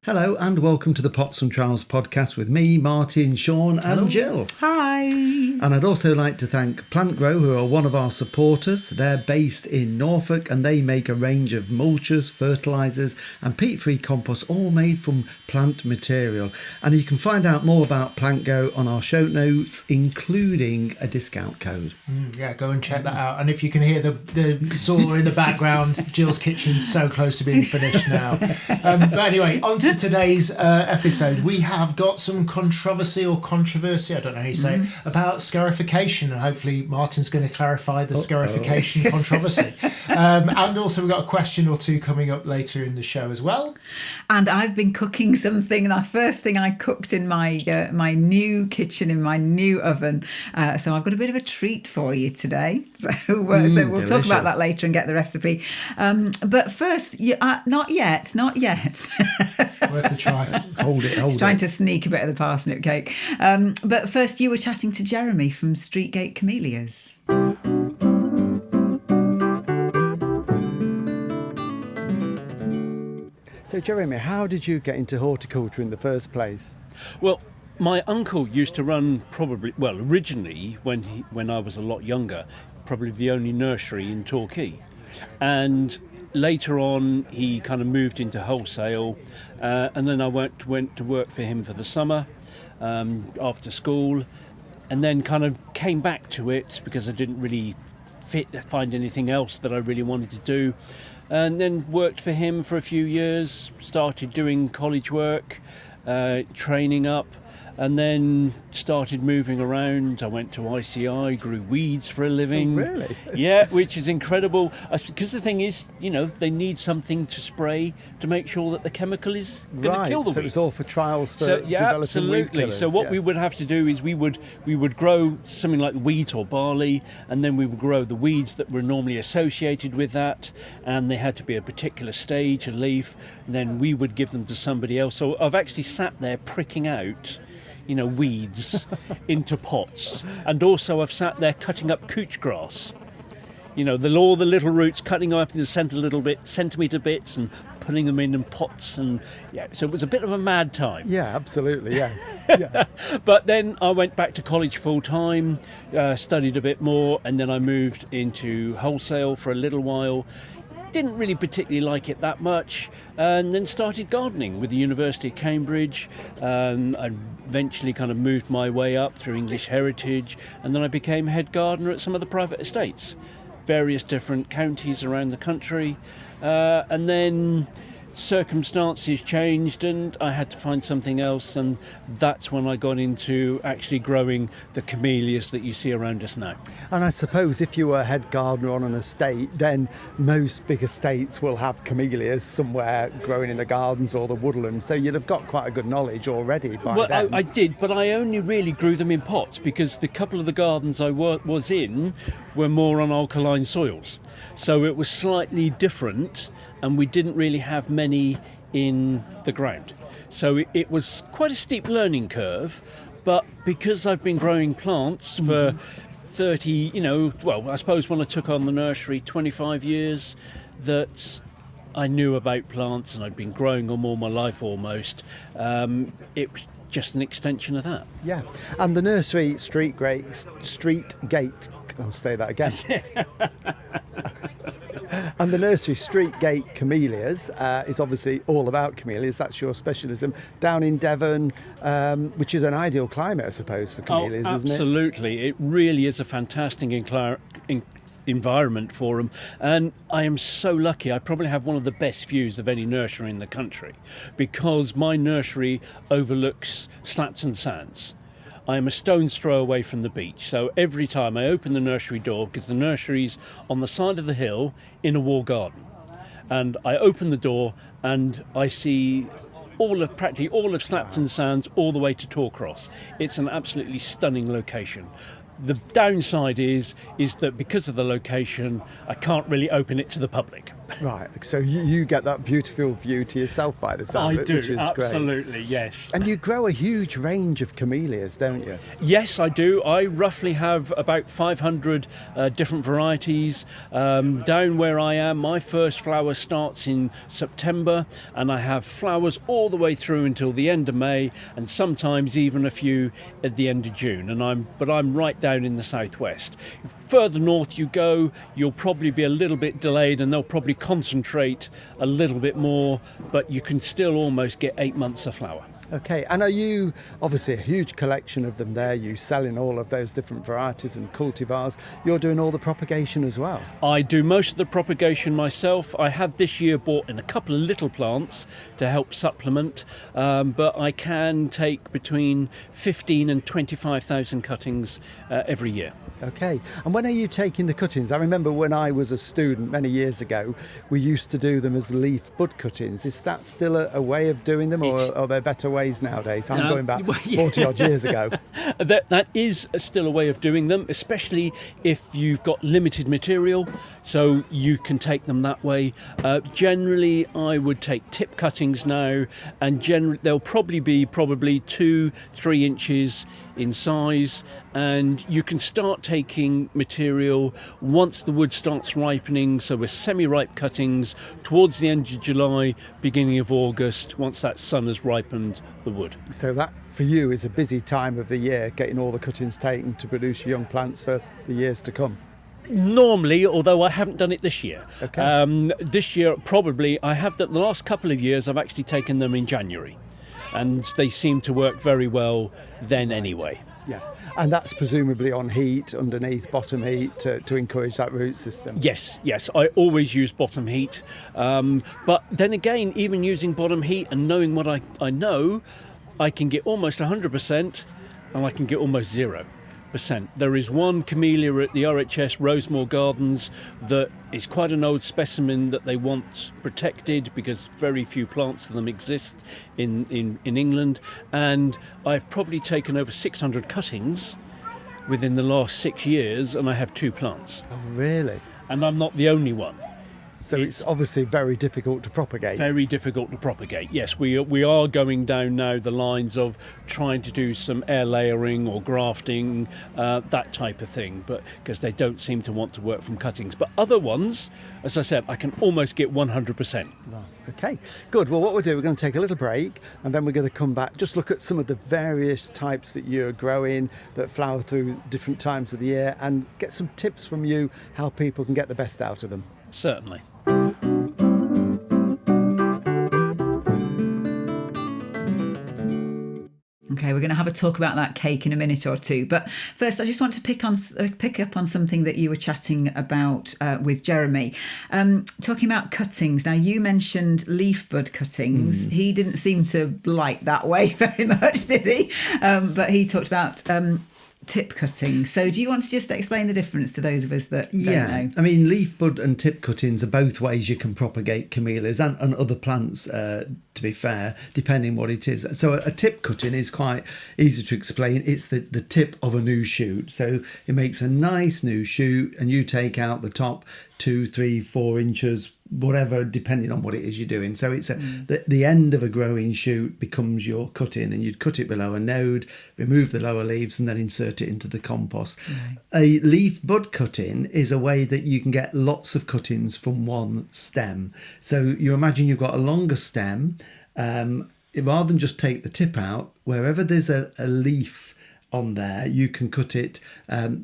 Hello and welcome to the Pots and Trowels podcast with me, Martin, Sean and Jill. Hi. And I'd also like to thank Plant Grow, who are one of our supporters. They're based in Norfolk and they make a range of mulches, fertilisers and peat-free compost, all made from plant material. And you can find out more about Plant Grow on our show notes, including a discount code. Yeah, go and check that out. And if you can hear the saw in the background, Jill's kitchen's so close to being finished now. But anyway, on to today's episode. We have got some controversy, I don't know how you say it, about scarification, and hopefully Martin's going to clarify the scarification controversy. And also we've got a question or two coming up later in the show as well. And I've been cooking something, and the first thing I cooked in my new kitchen, in my new oven. So I've got a bit of a treat for you today. So we'll talk about that later and get the recipe. But first, not yet. Worth a try. Hold it. Trying to sneak a bit of the parsnip cake. But first, you were chatting to Jeremy from Stretegate Camellias. So Jeremy, how did you get into horticulture in the first place? Well, my uncle used to run originally when I was a lot younger, probably the only nursery in Torquay. And later on, he kind of moved into wholesale, and then I went to work for him for the summer after school, and then kind of came back to it because I didn't really find anything else that I really wanted to do. And then worked for him for a few years, started doing college work, training up, and then started moving around. I went to ICI, grew weeds for a living. Oh, really? Yeah, which is incredible. Because the thing is, they need something to spray to make sure that the chemical is going to kill the weed. So it was all for trials for developing absolutely. weed killers. So what we would have to do is we would grow something like wheat or barley, and then we would grow the weeds that were normally associated with that, and they had to be a particular stage, a leaf, and then we would give them to somebody else. So I've actually sat there pricking out weeds into pots, and also I've sat there cutting up couch grass, all the little roots, cutting them up in the centimetre bits and putting them in pots, and so it was a bit of a mad time. Yeah, absolutely, yes. Yeah. But then I went back to college full time, studied a bit more, and then I moved into wholesale for a little while. Didn't really particularly like it that much, and then started gardening with the University of Cambridge. I eventually kind of moved my way up through English Heritage, and then I became head gardener at some of the private estates, various different counties around the country, and then circumstances changed and I had to find something else, and that's when I got into actually growing the camellias that you see around us now. And I suppose if you were a head gardener on an estate, then most big estates will have camellias somewhere growing in the gardens or the woodland, so you'd have got quite a good knowledge already by then. I did, but I only really grew them in pots because the couple of the gardens I was in were more on alkaline soils, so it was slightly different, and we didn't really have many in the ground. So it was quite a steep learning curve, but because I've been growing plants for 30, I suppose when I took on the nursery 25 years, that I knew about plants and I'd been growing them all my life almost. It was just an extension of that. Yeah, and the nursery Stretegate, I'll say that again. And the nursery Stretegate Camellias is obviously all about camellias. That's your specialism. Down in Devon, which is an ideal climate, I suppose, for camellias, isn't it? Absolutely. It really is a fantastic environment for them. And I am so lucky. I probably have one of the best views of any nursery in the country because my nursery overlooks Slapton Sands. I am a stone's throw away from the beach, so every time I open the nursery door, because the nursery's on the side of the hill in a walled garden, and I open the door and I see practically all of Slapton Sands all the way to Torcross. It's an absolutely stunning location. The downside is that because of the location, I can't really open it to the public. Right, so you get that beautiful view to yourself by the sound of it, which is absolutely, great. yes. And you grow a huge range of camellias, don't you? Yes, I do. I roughly have about 500 different varieties. Down where I am, my first flower starts in September, and I have flowers all the way through until the end of May, and sometimes even a few at the end of June. But I'm right down in the southwest. Further north you go, you'll probably be a little bit delayed, and they'll probably concentrate a little bit more, but you can still almost get 8 months of flower. Okay, and are you, obviously a huge collection of them there, you selling all of those different varieties and cultivars, you're doing all the propagation as well? I do most of the propagation myself. I have this year bought in a couple of little plants to help supplement, but I can take between 15 and 25,000 cuttings every year. Okay, and when are you taking the cuttings? I remember when I was a student many years ago, we used to do them as leaf bud cuttings. Is that still a way of doing them, or are there better ways nowadays? I'm going back 40 odd years ago. That is still a way of doing them, especially if you've got limited material, so you can take them that way. Generally, I would take tip cuttings now, and they'll probably be 2-3 inches in size, and you can start taking material once the wood starts ripening, so with semi-ripe cuttings towards the end of July, beginning of August, once that sun has ripened the wood. So that for you is a busy time of the year, getting all the cuttings taken to produce young plants for the years to come. Normally, although I haven't done it this year. Okay. This year probably I have done. The last couple of years I've actually taken them in January, and they seem to work very well then anyway. Yeah, and that's presumably on heat, underneath bottom heat, to encourage that root system. Yes, I always use bottom heat. But then again, even using bottom heat and knowing what I know, I can get almost 100% and I can get almost 0%. There is one camellia at the RHS Rosemore Gardens that is quite an old specimen that they want protected because very few plants of them exist in England, and I've probably taken over 600 cuttings within the last 6 years, and I have 2 plants. Oh, really? And I'm not the only one. So it's obviously very difficult to propagate. Very difficult to propagate. Yes, we are going down now the lines of trying to do some air layering or grafting, that type of thing, but because they don't seem to want to work from cuttings. But other ones, as I said, I can almost get 100%. Right. Okay, good. Well, what we'll do, we're going to take a little break, and then we're going to come back, just look at some of the various types that you're growing that flower through different times of the year, and get some tips from you how people can get the best out of them. Certainly. Okay, we're going to have a talk about that cake in a minute or two. But first, I just want to pick up on something that you were chatting about with Jeremy. Talking about cuttings. Now, you mentioned leaf bud cuttings. He didn't seem to like that way very much, did he? But he talked about tip cutting. So do you want to just explain the difference to those of us that don't know? I mean, leaf bud and tip cuttings are both ways you can propagate camellias and other plants, to be fair, depending what it is. So a tip cutting is quite easy to explain. It's the tip of a new shoot. So it makes a nice new shoot, and you take out the top 2, 3, 4 inches, whatever, depending on what it is you're doing. So it's the end of a growing shoot becomes your cutting, and you'd cut it below a node, remove the lower leaves, and then insert it into the compost. Right. A leaf bud cutting is a way that you can get lots of cuttings from one stem. So you imagine you've got a longer stem, rather than just take the tip out, wherever there's a leaf on there, you can cut it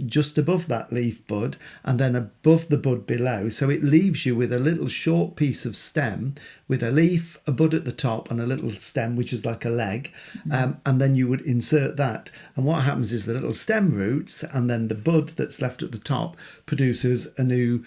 just above that leaf bud and then above the bud below, so it leaves you with a little short piece of stem with a leaf, a bud at the top, and a little stem which is like a leg, and then you would insert that, and what happens is the little stem roots, and then the bud that's left at the top produces a new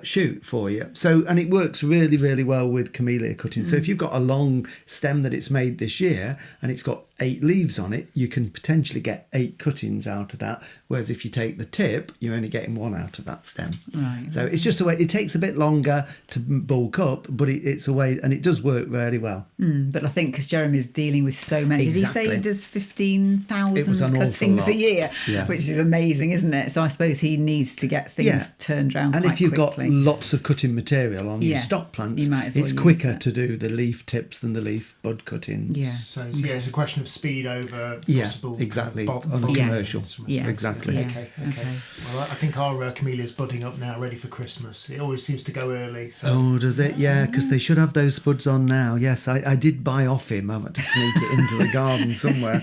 shoot for you. So, and it works really, really well with camellia cutting. So if you've got a long stem that it's made this year and it's got 8 leaves on it, you can potentially get 8 cuttings out of that. Whereas if you take the tip, you're only getting 1 out of that stem. Right. So it's just a way, it takes a bit longer to bulk up, but it's a way, and it does work really well. But I think because Jeremy's dealing with so many, Exactly. Did he say he does 15,000 It was an awful cuttings lot. a year, Yes. which is amazing, isn't it? So I suppose he needs to get things turned around And quite if you've quickly. got lots of cutting material on your Yeah. stock plants, You might as well it's use quicker it. to do the leaf tips than the leaf bud cuttings. Yeah. So it's a question of speed over Yeah, possible exactly. bulk On the volume. commercial. Yeah. Exactly. Yeah. Okay. Okay. Well, I think our camellia's budding up now, ready for Christmas. It always seems to go early. So. Oh, does it? Yeah, because they should have those spuds on now. Yes, I did buy off him. I had to sneak it into the garden somewhere.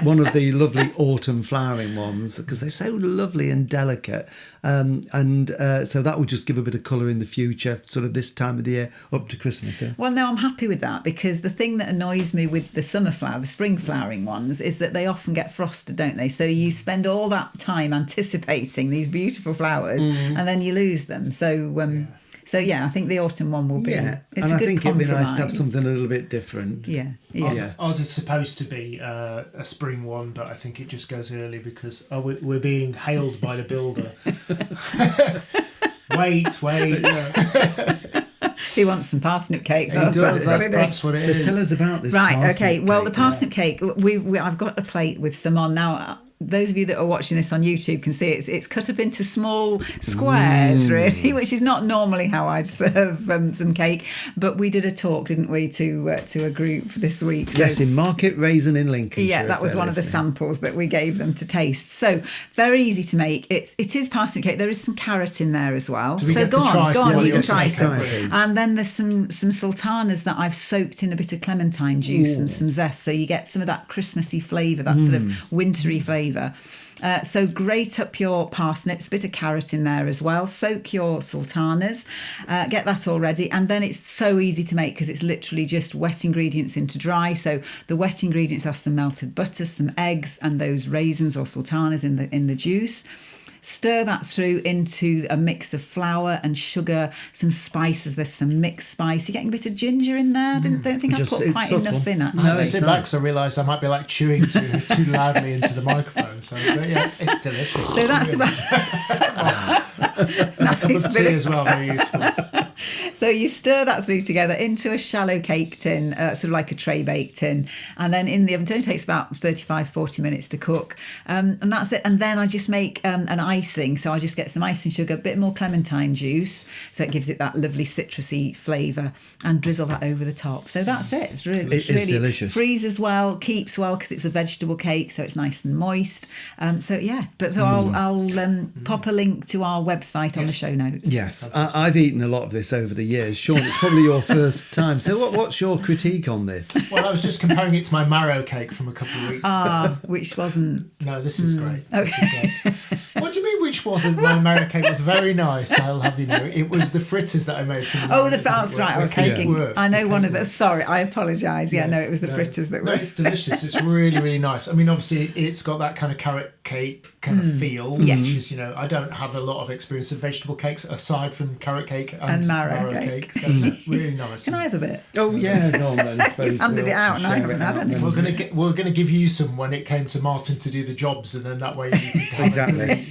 One of the lovely autumn flowering ones, because they're so lovely and delicate. So that will just give a bit of colour in the future, sort of this time of the year up to Christmas. Yeah. Well, no, I'm happy with that, because the thing that annoys me with the summer flower, the spring flowering ones, is that they often get frosted, don't they? So you spend all that time anticipating these beautiful flowers and then you lose them. So yeah, I think the autumn one will be. Yeah, It's and a I good think it'd be nice to have compromise. something a little bit different. Yeah. Ours is supposed to be a spring one, but I think it just goes early because we're being hailed by the builder. wait. He wants some parsnip cakes. He That's does. what That's it is. perhaps what it So is. tell us about this. Right, parsnip okay. Well, the cake. parsnip cake, I've got a plate with some on now. Those of you that are watching this on YouTube can see it's cut up into small squares, really, which is not normally how I'd serve some cake. But we did a talk, didn't we, to a group this week? So, Yes, in Market Raisin in Lincolnshire. yeah, that if was they're one of the listening. samples that we gave them to taste. So very easy to make. It is parsnip cake. There is some carrot in there as well. Do we So get to go try on, some of you your can try some. cake? And then there's some sultanas that I've soaked in a bit of clementine juice and some zest, so you get some of that Christmassy flavour, that sort of wintry flavour. So grate up your parsnips, a bit of carrot in there as well. Soak your sultanas, get that all ready, and then it's so easy to make because it's literally just wet ingredients into dry. So the wet ingredients are some melted butter, some eggs, and those raisins or sultanas in the juice. Stir that through into a mix of flour and sugar, some spices. There's some mixed spice. You're getting a bit of ginger in there. Don't think I Just- put it's quite subtle. enough in, I had actually. to it's sit nice. back because I realised I might be like chewing too loudly into the microphone. So but yeah, it's delicious. So that's Brilliant. about nice Cup of tea bit as well, very useful. So you stir that through together into a shallow cake tin, sort of like a tray bake tin, and then in the oven. It only takes about 35-40 minutes to cook, and that's it. And then I just make an icing. So I just get some icing sugar, a bit more clementine juice, so it gives it that lovely citrusy flavour, and drizzle that over the top. So that's it. It's really, It is delicious. Freezes well, keeps well because it's a vegetable cake, so it's nice and moist. So I'll pop a link to our website on the show notes. Yes, I've eaten a lot of this over the years. Sean, it's probably your first time. So what's your critique on this? Well, I was just comparing it to my marrow cake from a couple of weeks ago. Which wasn't. No, this is great. This is great. What do you mean, which wasn't? My marrow cake was very nice, I'll have you know. It was the fritters that I made from the Oh, marrow the that that's didn't right. work. I was The cake thinking. worked. I know The one cake of the. worked. Sorry, I apologise. Yeah, no, it was the fritters that No, were. it's delicious. It's really, really nice. I mean, obviously, it's got that kind of carrot cake kind of feel, Yes. which is, I don't have a lot of experience of vegetable cakes aside from carrot cake And marrow cake. So, really nice. Can I have a bit? Oh yeah, go on then. I suppose handed we'll it out and I share haven't it had out any. then. We're gonna give you some when it came to Martin to do the jobs, and then that way you could have Exactly.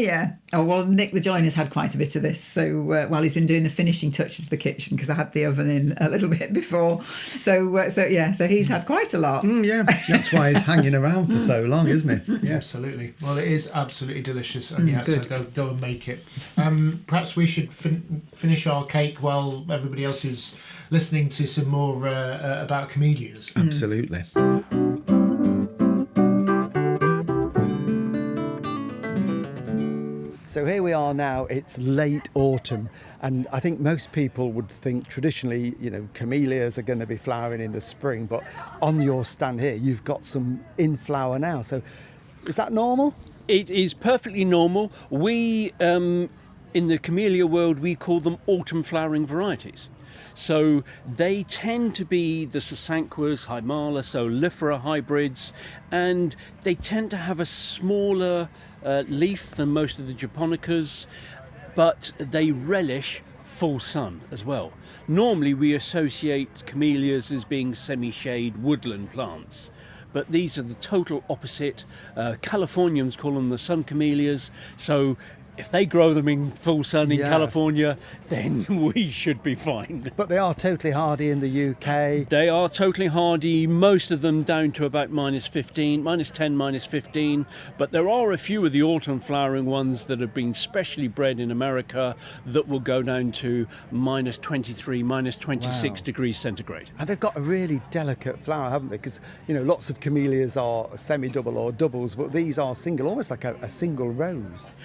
Yeah. Oh well, Nick the joiner's had quite a bit of this. So while he's been doing the finishing touches to the kitchen, because I had the oven in a little bit before. So he's had quite a lot. Yeah, that's why it's hanging around for so long, isn't it? Yeah. Absolutely. Well, it is absolutely delicious, and good. so go and make it. Perhaps we should finish our cake while everybody else is listening to some more about camellias. Absolutely. So here we are now, it's late autumn, and I think most people would think traditionally, camellias are going to be flowering in the spring, but on your stand here, you've got some in flower now. So is that normal? It is perfectly normal. We, in the camellia world, we call them autumn flowering varieties. So they tend to be the Sasanquas, Hymala, Solifera hybrids, and they tend to have a smaller leaf than most of the Japonicas. but they relish full sun as well. Normally we associate camellias as being semi-shade woodland plants, but these are the total opposite. Californians call them the sun camellias, so if they grow them in full sun in California, then we should be fine. But they are totally hardy in the UK. They are totally hardy, most of them down to about -15, -10, -15, but there are a few of the autumn flowering ones that have been specially bred in America that will go down to -23, -26 degrees centigrade. And they've got a really delicate flower, haven't they? Because, you know, lots of camellias are semi-double or doubles, but these are single, almost like a single rose.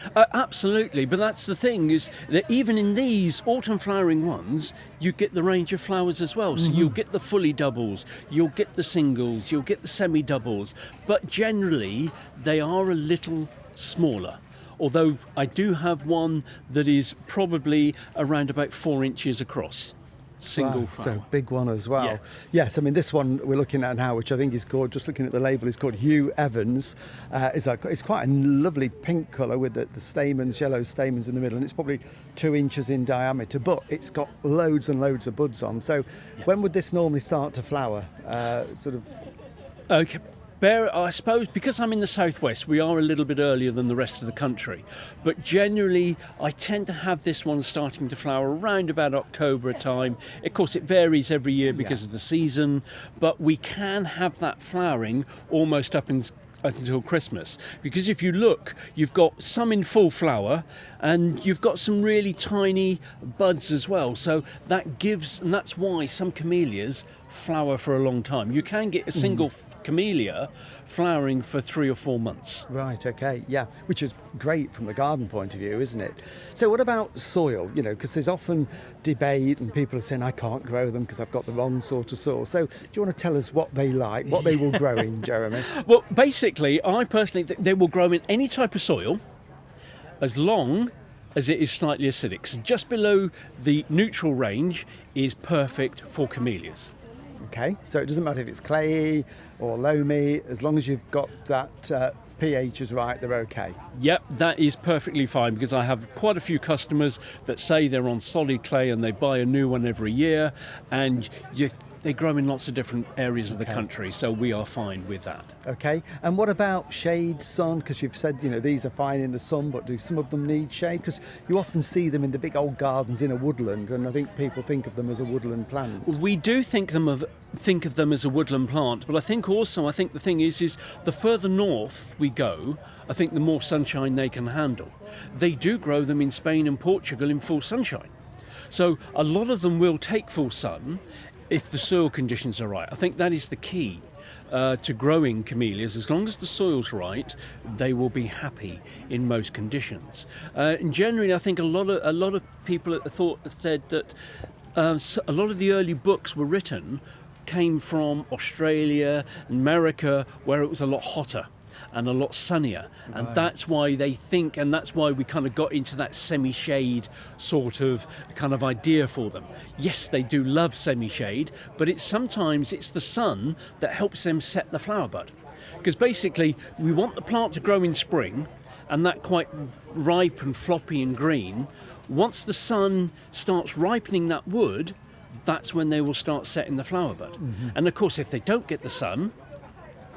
Absolutely, but that's the thing, is that even in these autumn flowering ones, you get the range of flowers as well. So you'll get the fully doubles, you'll get the singles, you'll get the semi-doubles, but generally they are a little smaller. Although I do have one that is probably around about 4 inches across. Single flower. So big one as well. Yeah. Yes, I mean this one we're looking at now, which I think is called, just looking at the label, is called Hugh Evans. It's quite a lovely pink colour with the stamens, yellow stamens in the middle, and it's probably 2 inches in diameter, but it's got loads and loads of buds on. So when would this normally start to flower? Okay. I suppose because I'm in the southwest, we are a little bit earlier than the rest of the country, but generally I tend to have this one starting to flower around about October time. Of course it varies every year because of the season, but we can have that flowering almost up until Christmas, because if you look, you've got some in full flower and you've got some really tiny buds as well, so and that's why some camellias flower for a long time. You can get a single camellia flowering for 3 or 4 months. Right, okay, yeah, which is great from the garden point of view, isn't it? So what about soil? You know, because there's often debate and people are saying I can't grow them because I've got the wrong sort of soil. So do you want to tell us what they like, what they will grow in, Jeremy? Well, basically, I personally think they will grow in any type of soil as long as it is slightly acidic. So just below the neutral range is perfect for camellias. Okay, so it doesn't matter if it's clayey or loamy, as long as you've got that pH is right, they're okay. Yep, that is perfectly fine, because I have quite a few customers that say they're on solid clay and they buy a new one every year, and they grow in lots of different areas of the country, so we are fine with that. Okay, and what about shade, sun? Because you've said, you know, these are fine in the sun, but do some of them need shade? Because you often see them in the big old gardens in a woodland, and I think people think of them as a woodland plant. We do think of them as a woodland plant, but I think the thing is the further north we go, I think the more sunshine they can handle. They do grow them in Spain and Portugal in full sunshine. So a lot of them will take full sun if the soil conditions are right. I think that is the key to growing camellias. As long as the soil's right, they will be happy in most conditions. And generally, I think a lot of people said that a lot of the early books were written came from Australia and America, where it was a lot hotter and a lot sunnier, and that's why they think, and that's why we kind of got into that semi-shade sort of kind of idea for them. Yes, they do love semi-shade, but sometimes it's the sun that helps them set the flower bud, because basically we want the plant to grow in spring and that quite ripe and floppy and green. Once the sun starts ripening that wood, that's when they will start setting the flower bud. And of course, if they don't get the sun,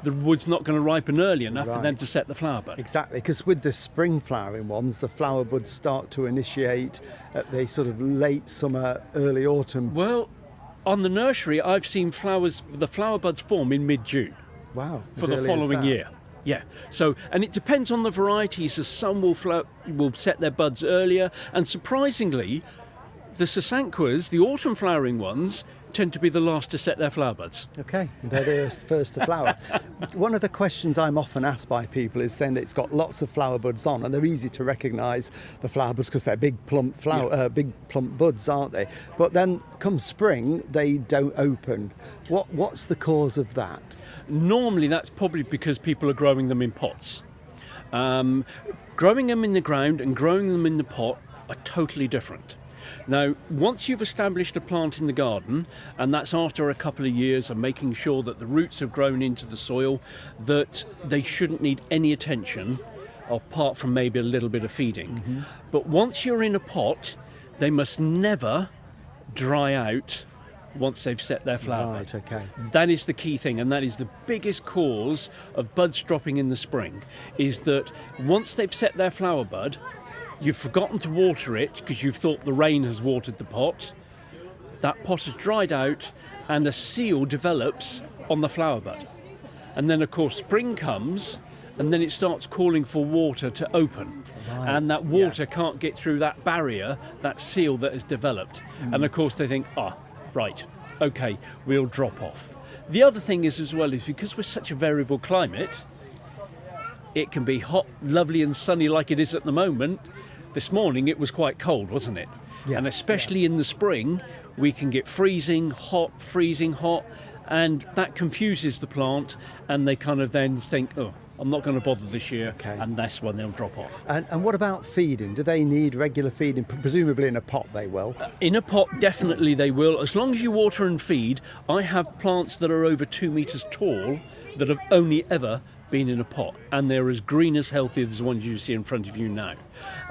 the wood's not going to ripen early enough for them to set the flower bud. Exactly, because with the spring flowering ones, the flower buds start to initiate at the sort of late summer, early autumn. Well, on the nursery, I've seen the flower buds form in mid-June. Wow. For the following year. Yeah. So, and it depends on the varieties, as some will set their buds earlier, and surprisingly, the Sasanquas, the autumn flowering ones, tend to be the last to set their flower buds. Okay, they're the first to flower. One of the questions I'm often asked by people is saying that it's got lots of flower buds on, and they're easy to recognise, the flower buds, because they're big plump big plump buds, aren't they? But then come spring, they don't open. What's the cause of that? Normally that's probably because people are growing them in pots. Growing them in the ground and growing them in the pot are totally different. Now, once you've established a plant in the garden, and that's after a couple of years of making sure that the roots have grown into the soil, that they shouldn't need any attention apart from maybe a little bit of feeding. But once you're in a pot, they must never dry out once they've set their flower. Right, okay. That is the key thing, and that is the biggest cause of buds dropping in the spring, is that once they've set their flower bud, you've forgotten to water it because you've thought the rain has watered the pot. That pot has dried out and a seal develops on the flower bud. And then, of course, spring comes and then it starts calling for water to open. Right, and that water can't get through that barrier, that seal that has developed. And, of course, they think, right, okay, we'll drop off. The other thing is as well, is because we're such a variable climate, it can be hot, lovely and sunny like it is at the moment. This morning it was quite cold, wasn't it? Yes, and especially in the spring, we can get freezing hot, and that confuses the plant, and they kind of then think, I'm not going to bother this year, and that's when they'll drop off. And what about feeding? Do they need regular feeding? Presumably in a pot they will. In a pot, definitely they will. As long as you water and feed. I have plants that are over 2 metres tall that have only ever been in a pot, and they're as green as healthy as the ones you see in front of you now.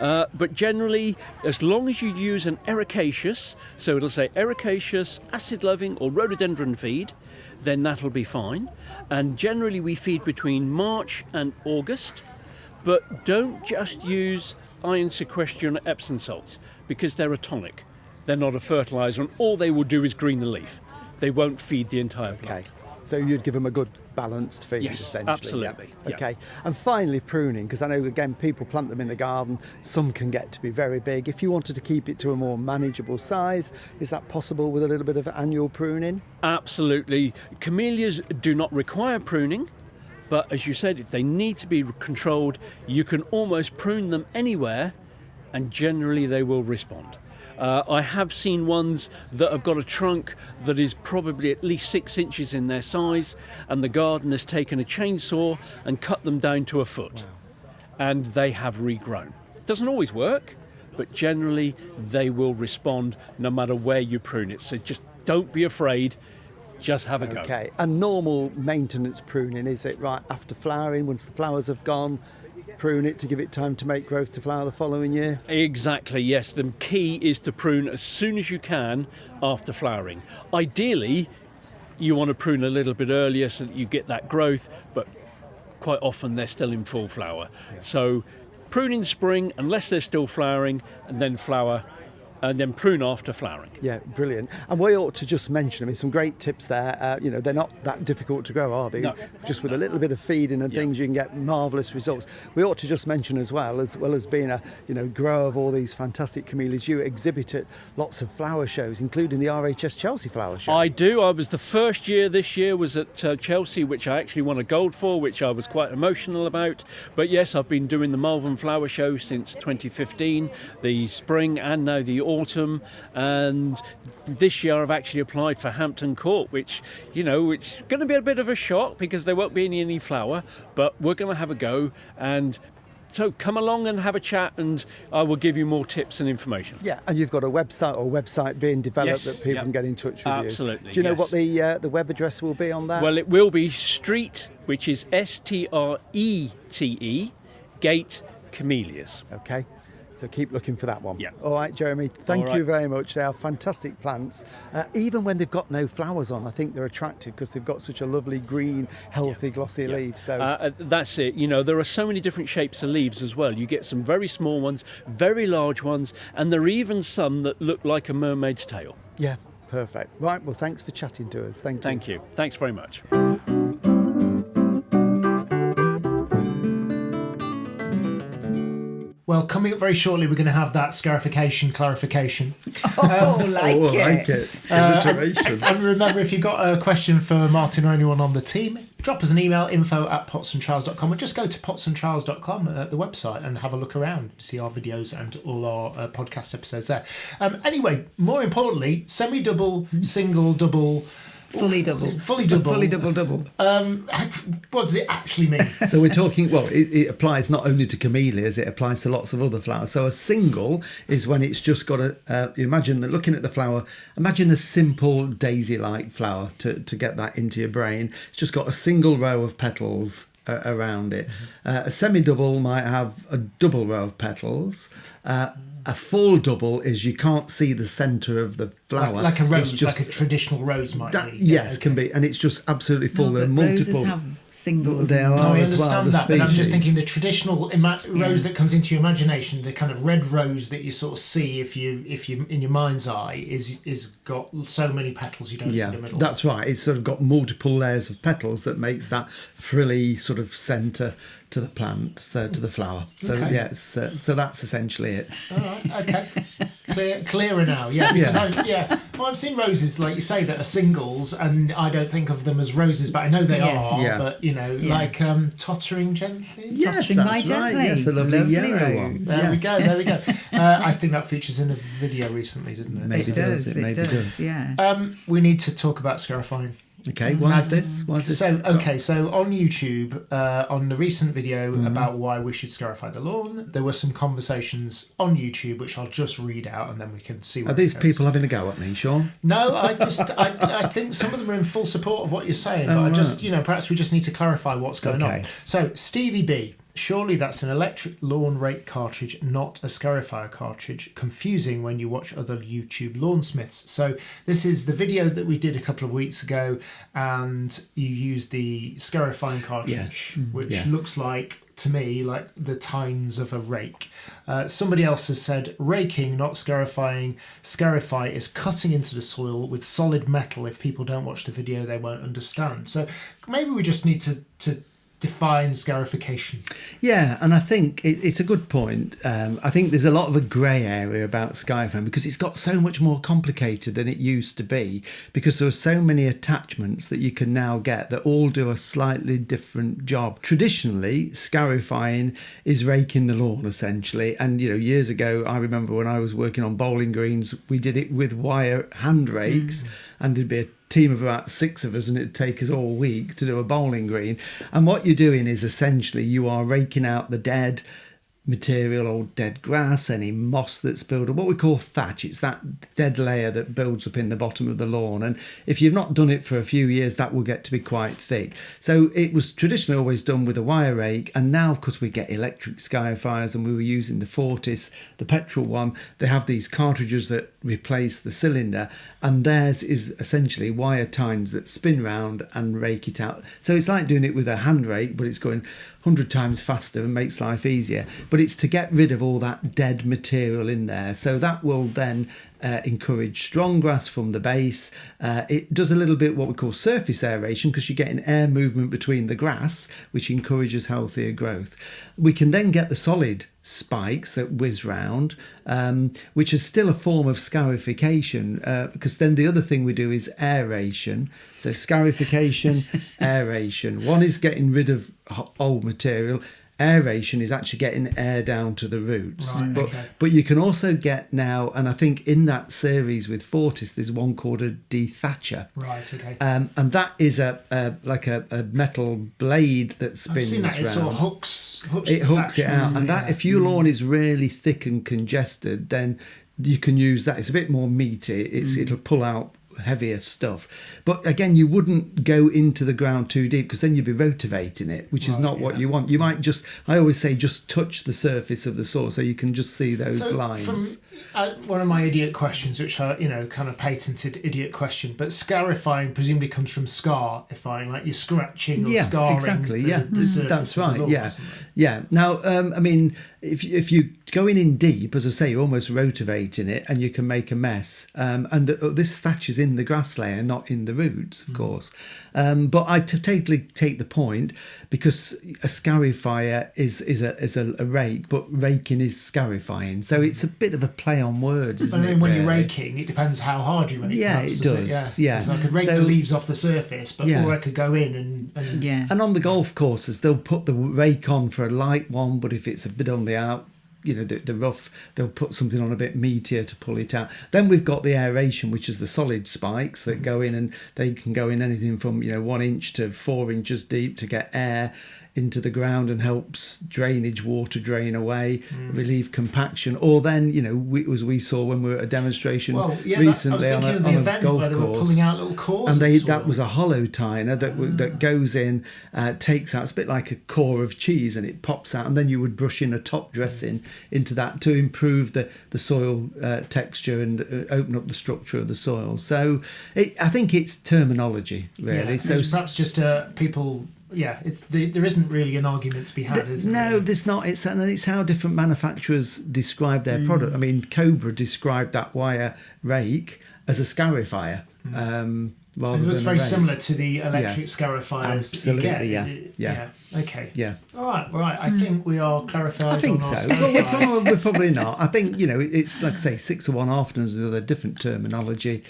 But generally, as long as you use an ericaceous, so it'll say ericaceous, acid-loving or rhododendron feed, then that'll be fine. And generally we feed between March and August, but don't just use iron sequestration or Epsom salts, because they're a tonic. They're not a fertiliser, and all they will do is green the leaf. They won't feed the entire plant. So you'd give them a good balanced feed, Yes, essentially. absolutely. Yeah. Okay. And finally, pruning, because I know, again, people plant them in the garden. Some can get to be very big. If you wanted to keep it to a more manageable size, is that possible with a little bit of annual pruning? Absolutely. Camellias do not require pruning, but as you said, if they need to be controlled, you can almost prune them anywhere, and generally they will respond. I have seen ones that have got a trunk that is probably at least 6 inches in their size, and the gardener's taken a chainsaw and cut them down to a foot. And they have regrown. Doesn't always work, but generally they will respond no matter where you prune it. So just don't be afraid, just have a go. Okay. And normal maintenance pruning, is it right after flowering, once the flowers have gone, prune it to give it time to make growth to flower the following year? Exactly, yes. The key is to prune as soon as you can after flowering. Ideally, you want to prune a little bit earlier so that you get that growth, but quite often they're still in full flower. Yeah. So prune in spring unless they're still flowering, and then flower, and then prune after flowering. Yeah, brilliant. And we ought to just mention, some great tips there. They're not that difficult to grow, are they? No. Just with a little bit of feeding and things, you can get marvellous results. We ought to just mention as well as being a grower of all these fantastic camellias, you exhibit at lots of flower shows, including the RHS Chelsea flower show. I do. I was the first year this year was at Chelsea, which I actually won a gold for, which I was quite emotional about. But yes, I've been doing the Malvern Flower Show since 2015, the spring and now the autumn, and this year I've actually applied for Hampton Court, which it's going to be a bit of a shock because there won't be any flower, but we're going to have a go. And so come along and have a chat, and I will give you more tips and information. Yeah, and you've got a website being developed that people can get in touch with you. Absolutely. Do you know what the web address will be on that? Well, it will be Street, which is Strete, Gate Camellias. Okay. So keep looking for that one. Yeah. All right, Jeremy, thank you very much. They are fantastic plants. Even when they've got no flowers on, I think they're attractive because they've got such a lovely green, healthy, glossy leaves. So that's it. There are so many different shapes of leaves as well. You get some very small ones, very large ones, and there are even some that look like a mermaid's tail. Yeah, perfect. Right, well, thanks for chatting to us. Thank you. Thank you. Thanks very much. Well, coming up very shortly, we're going to have that scarification clarification. I like it. Alliteration. And remember, if you've got a question for Martin or anyone on the team, drop us an email, info@pots&trowels.com, or just go to pots&trowels.com at the website and have a look around, see our videos and all our podcast episodes there. Anyway, more importantly, semi-double, single, double... Fully double. Fully double. Fully double. What does it actually mean? So we're talking, it applies not only to camellias, it applies to lots of other flowers. So a single is when it's just got imagine that looking at the flower, imagine a simple daisy-like flower to get that into your brain. It's just got a single row of petals around it. A semi-double might have a double row of petals. A full double is you can't see the centre of the flower. Like a rose, like a traditional rose might be. Yes, can be. And it's just absolutely full. There are multiple. Roses have singles. There are I as well, understand the that, but I'm just species. thinking the traditional rose that comes into your imagination, the kind of red rose that you sort of see if you in your mind's eye is got so many petals you don't see the middle. That's right. It's sort of got multiple layers of petals that makes that frilly sort of centre to the plant, so to the flower. So Okay. so that's essentially it. All right, okay. Clearer now, because I've seen roses, like you say, that are singles, and I don't think of them as roses, but I know they are. Yeah. But like tottering gently. Yes, Tottering that's by right. gently. Yes, a lovely yellow rose. one. There Yes. we go. I think that features in a video recently, didn't it? Maybe It does. It maybe does. Yeah. We need to talk about scarifying. Okay, why is this? So on YouTube, on the recent video about why we should scarify the lawn, there were some conversations on YouTube which I'll just read out and then we can see. Are these people having a go at me, Sean? No, I think some of them are in full support of what you're saying, but I just perhaps we just need to clarify what's going on. So Stevie B. Surely that's an electric lawn rake cartridge, not a scarifier cartridge. Confusing when you watch other YouTube lawnsmiths. So this is the video that we did a couple of weeks ago, and you used the scarifying cartridge, which looks like, to me, like the tines of a rake. Somebody else has said, raking, not scarifying. Scarify is cutting into the soil with solid metal. If people don't watch the video, they won't understand. So maybe we just need to define scarification. Yeah, and I think it's a good point. I think there's a lot of a grey area about scarifying because it's got so much more complicated than it used to be, because there are so many attachments that you can now get that all do a slightly different job. Traditionally, scarifying is raking the lawn essentially, and years ago I remember when I was working on bowling greens, we did it with wire hand rakes, and there'd be a team of about 6 of us and it'd take us all week to do a bowling green. And what you're doing is essentially you are raking out the dead material or dead grass, any moss that's built up, what we call thatch. It's that dead layer that builds up in the bottom of the lawn, and if you've not done it for a few years, that will get to be quite thick. So it was traditionally always done with a wire rake, and now because we get electric scarifiers and we were using the Fortis, the petrol one, they have these cartridges that replace the cylinder, and theirs is essentially wire tines that spin round and rake it out. So it's like doing it with a hand rake, but it's going 100 times faster and makes life easier. But it's to get rid of all that dead material in there. So that will then encourage strong grass from the base. It does a little bit what we call surface aeration, because you're getting air movement between the grass, which encourages healthier growth. We can then get the solid spikes that whiz round, which is still a form of scarification, because then the other thing we do is aeration. So scarification, aeration. One is getting rid of old material. Aeration is actually getting air down to the roots. Right, but you can also get now, and I think in that series with Fortis, there's one called a dethatcher. Right, okay. And that is like a metal blade that spins I've seen that. It round. sort of hooks It hooks it out, and that yeah. if your lawn is really thick and congested, then you can use that. It's a bit more meaty. It'll pull out heavier stuff, but again, you wouldn't go into the ground too deep, because then you'd be rotivating it, which is not what you want. You might just, I always say, just touch the surface of the soil so you can just see those lines. From one of my idiot questions, which are kind of patented idiot question, but scarifying presumably comes from scarifying, like you're scratching or scarring. Exactly. The surface That's of the right. lawn, Yeah, isn't it? yeah. Now, I mean, if you going in deep, as I say, you're almost rotivating it, and you can make a mess. And this thatch is in the grass layer, not in the roots, of course. But I totally take the point, because a scarifier is a rake, but raking is scarifying. So it's a bit of a play on words, isn't But it? then when really? you're raking, it depends how hard you rake. Yeah, perhaps, it doesn't does. Yeah. So I could rake the leaves off the surface, but or I could go in and And on the golf courses, they'll put the rake on for a light one, but if it's a bit on the the rough, they'll put something on a bit meatier to pull it out. Then we've got the aeration, which is the solid spikes that go in, and they can go in anything from 1 inch to 4 inches deep to get air into the ground and helps drainage water drain away, relieve compaction. Or then, as we saw when we were at a demonstration recently on a golf course, were pulling out little cores, and that was a hollow tiner that goes in, takes out. It's a bit like a core of cheese, and it pops out, and then you would brush in a top dressing into that to improve the soil texture and open up the structure of the soil. So I think it's terminology, really. Yeah, so perhaps just people. Yeah, there isn't really an argument to be had, is there? No, really? there's not. It's how different manufacturers describe their product. I mean, Cobra described that wire rake as a scarifier. Rather it was than very similar to the electric scarifiers. Absolutely, that you get. yeah. Okay. Yeah. All right. I think we are clarified. I think on so. Our Well, we're probably not. I think it's like I say, 6 of one, half dozen of the other, different terminology.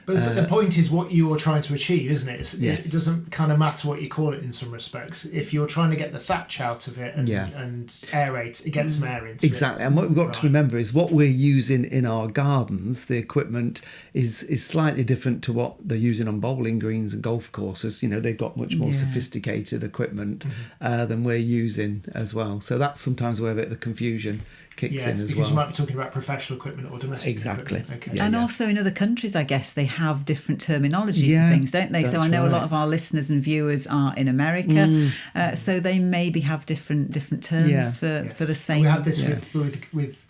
But the point is what you're trying to achieve, isn't it? Yes. It doesn't kind of matter what you call it in some respects. If you're trying to get the thatch out of it and aerate, it gets some air into it. Exactly. And what we've got to remember is what we're using in our gardens, the equipment is slightly different to what they're using on bowling greens and golf courses. They've got much more sophisticated equipment than we're using as well. So that's sometimes where a bit of the confusion kicks in as well. Because you might be talking about professional equipment or domestic exactly. equipment. Okay. And also in other countries, I guess, they have different terminology for things, don't they? So I know a lot of our listeners and viewers are in America, so they maybe have different terms for the same. We had this with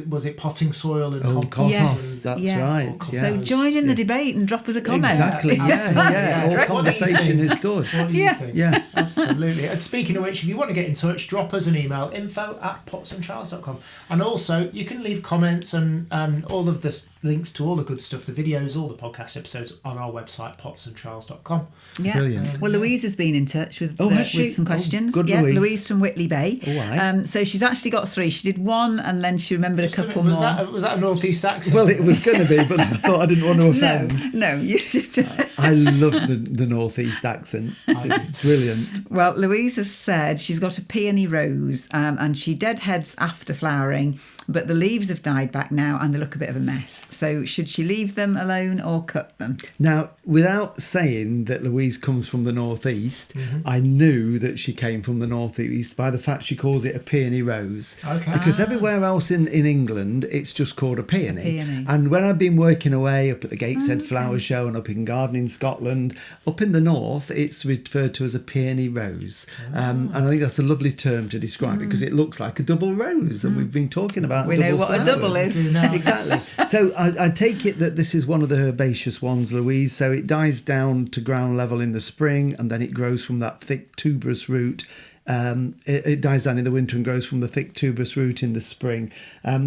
was it potting soil and compost? Yes, that's right. So join in the debate and drop us a comment. Exactly. All conversation is good. What do you think? Yeah, absolutely. And speaking of which, if you want to get in touch, drop us an email, info@pots&trowels.com. And also, you can leave comments and all of the links to all the good stuff, the videos, all the podcast episodes on our website, pots&trowels.com. Yeah. Brilliant. Well, Louise has been in touch with some questions. Good Louise from Whitley Bay. All right. So she's actually got 3. She did 1 and then she remembered a couple more. Was that a northeast accent? Well, it was going to be, but I thought I didn't want to offend. No, you should. I love the northeast accent. It's brilliant. Well, Louise has said she's got a peony rose and she deadheads after flowering, but the leaves have died back now and they look a bit of a mess. So should she leave them alone or cut them? Now, without saying that Louise comes from the northeast, I knew that she came from the northeast by the fact she calls it a peony rose. Okay. Because everywhere else in England, it's just called a peony. Peony. And when I've been working away up at the Gateshead Flower Show and up in Gardening Scotland, up in the north, it's referred to as a peony rose. And I think that's a lovely term to describe it because it looks like a double rose, and we've been talking about We know what flowers. a double is. Exactly. So I take it that this is one of the herbaceous ones, Louise. So it dies down to ground level in the spring, and then it grows from that thick tuberous root. It dies down in the winter and grows from the thick tuberous root in the spring.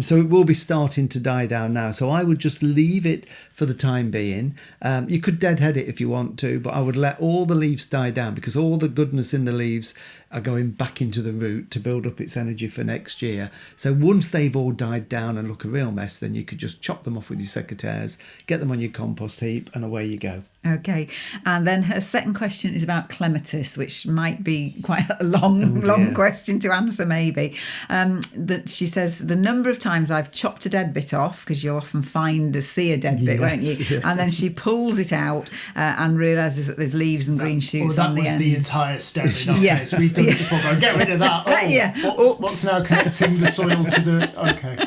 So it will be starting to die down now. So I would just leave it for the time being. You could deadhead it if you want to, but I would let all the leaves die down because all the goodness in the leaves are going back into the root to build up its energy for next year. So once they've all died down and look a real mess, then you could just chop them off with your secateurs, get them on your compost heap, and away you go. Okay. And then her second question is about clematis, which might be quite a long question to answer, maybe. That she says, the number of times I've chopped a dead bit off, because you'll often see a dead bit, won't you? Yeah. And then she pulls it out and realises that there's leaves and green shoots on the end. That was the entire stem in our case. We've done it before. Going, get rid of that. What's now connecting the soil to the... Okay.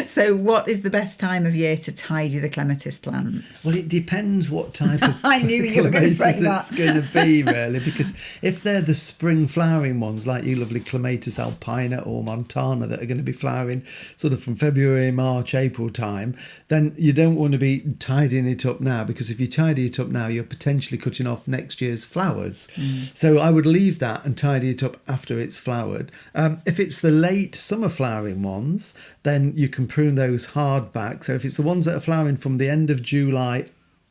So what is the best time of year to tidy the clematis plants? Well, it depends what type of I knew you were going to say that. It's going to be, really, because if they're the spring flowering ones, like you lovely Clematis alpina or montana, that are going to be flowering sort of from February, March, April time, then you don't want to be tidying it up now, because if you tidy it up now, you're potentially cutting off next year's flowers. So I would leave that and tidy it up after it's flowered. If it's the late summer flowering ones, then you can prune those hard back. So if it's the ones that are flowering from the end of July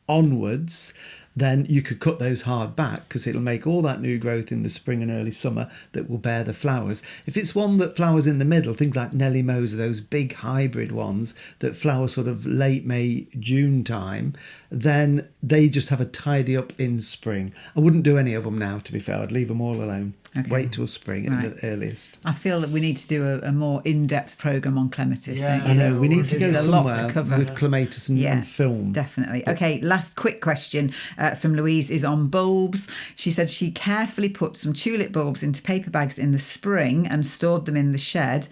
onwards, then you could cut those hard back because it'll make all that new growth in the spring and early summer that will bear the flowers. If it's one that flowers in the middle, things like Nellie Moser, those big hybrid ones that flower sort of late May, June time, then they just have a tidy up in spring. I wouldn't do any of them now, to be fair. I'd leave them all alone. Okay. Wait till spring at Right. the earliest. I feel that we need to do a more in-depth programme on clematis, Yeah. don't you? I know, we need to go There's a lot to somewhere cover. with clematis and film. Definitely. Okay, last quick question from Louise is on bulbs. She said she carefully put some tulip bulbs into paper bags in the spring and stored them in the shed.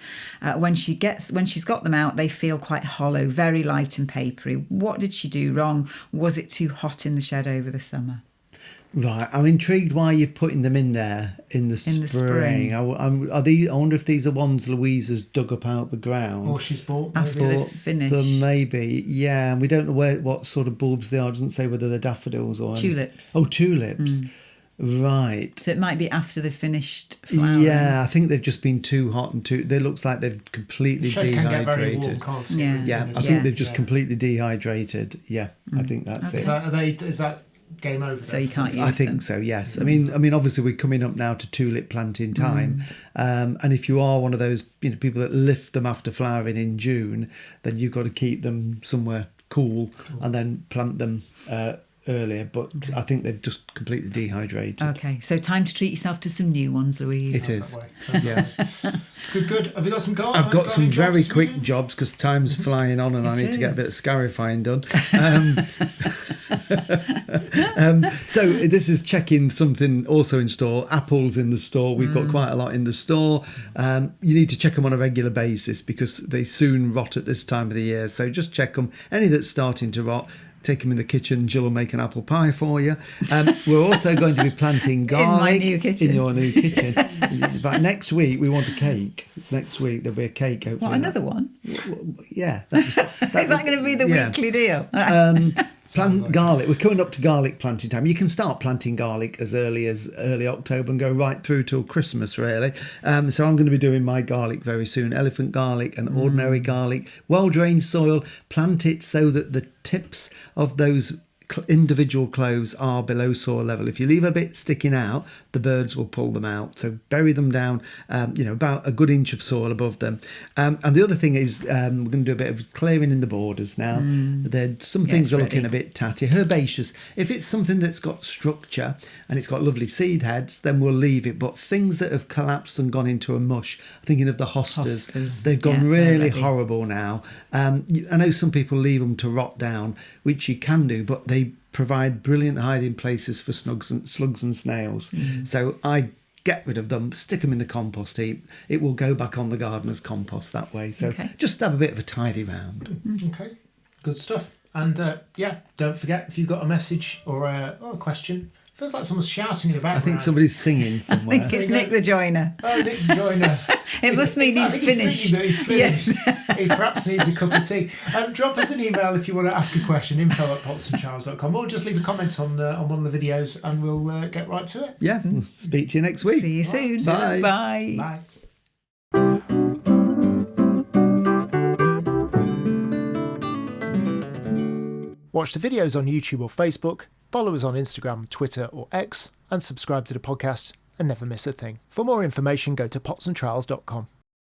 When she's got them out, they feel quite hollow, very light and papery. What did she do wrong? Was it too hot in the shed over the summer? Right, I'm intrigued why you're putting them in there in the spring. I wonder if these are ones Louise has dug up out the ground. Or she's bought maybe. After they've finished. Them maybe, yeah. And we don't know what sort of bulbs they are. It doesn't say whether they're daffodils or Tulips. Oh, tulips. Right. So it might be after they've finished flowering. Yeah, I think they've just been too hot and they looks like they've completely Shed can get very warm, dehydrated. can't it? Yeah. Yeah, I think they've just completely dehydrated. Yeah, I think that's Okay. it. Is that game over? So you can't use I think them. so. Yes. I mean, obviously we're coming up now to tulip planting time, and if you are one of those people that lift them after flowering in June, then you've got to keep them somewhere cool. And then plant them earlier. But I think they've just completely dehydrated. Okay, so time to treat yourself to some new ones, Louise. It is. Yeah. Good. Have you got some garlic? I've got some very quick jobs because time's flying on and I need to get a bit of scarifying done. So this is checking something also in store. Apples in the store. We've got quite a lot in the store. You need to check them on a regular basis because they soon rot at this time of the year. So just check them. Any that's starting to rot, take them in the kitchen. Jill will make an apple pie for you. We're also going to be planting garlic my new kitchen. in your new kitchen. But next week we want a cake. Next week there'll be a cake. Hopefully. What, another one? Yeah. Is that going to be the weekly deal? Plant garlic. We're coming up to garlic planting time. You can start planting garlic as early October and go right through till Christmas, really. So I'm going to be doing my garlic very soon. Elephant garlic and ordinary garlic. Well-drained soil. Plant it so that the tips of those individual cloves are below soil level. If you leave a bit sticking out, the birds will pull them out. So bury them down, about a good inch of soil above them. And the other thing is we're going to do a bit of clearing in the borders now. Some things are looking a bit tatty. Herbaceous. If it's something that's got structure and it's got lovely seed heads, then we'll leave it. But things that have collapsed and gone into a mush, thinking of the hostas, they've gone really horrible now. I know some people leave them to rot down, which you can do, but they provide brilliant hiding places for slugs and snails. So I get rid of them, stick them in the compost heap. It will go back on the gardener's compost that way. So just have a bit of a tidy round. Okay, good stuff. And don't forget, if you've got a message or a question, feels like someone's shouting in the background. I think somebody's singing somewhere. I think it's Nick the Joiner. Oh, Nick the Joiner. It must mean he's finished. He's finished. He perhaps needs a cup of tea. Drop us an email if you want to ask a question, info@pots&trowels.com, or just leave a comment on one of the videos and we'll get right to it. Yeah, we'll speak to you next week. See you soon. Bye. Bye. Bye. Watch the videos on YouTube or Facebook, follow us on Instagram, Twitter or X, and subscribe to the podcast and never miss a thing. For more information, go to potsandtrowels.com.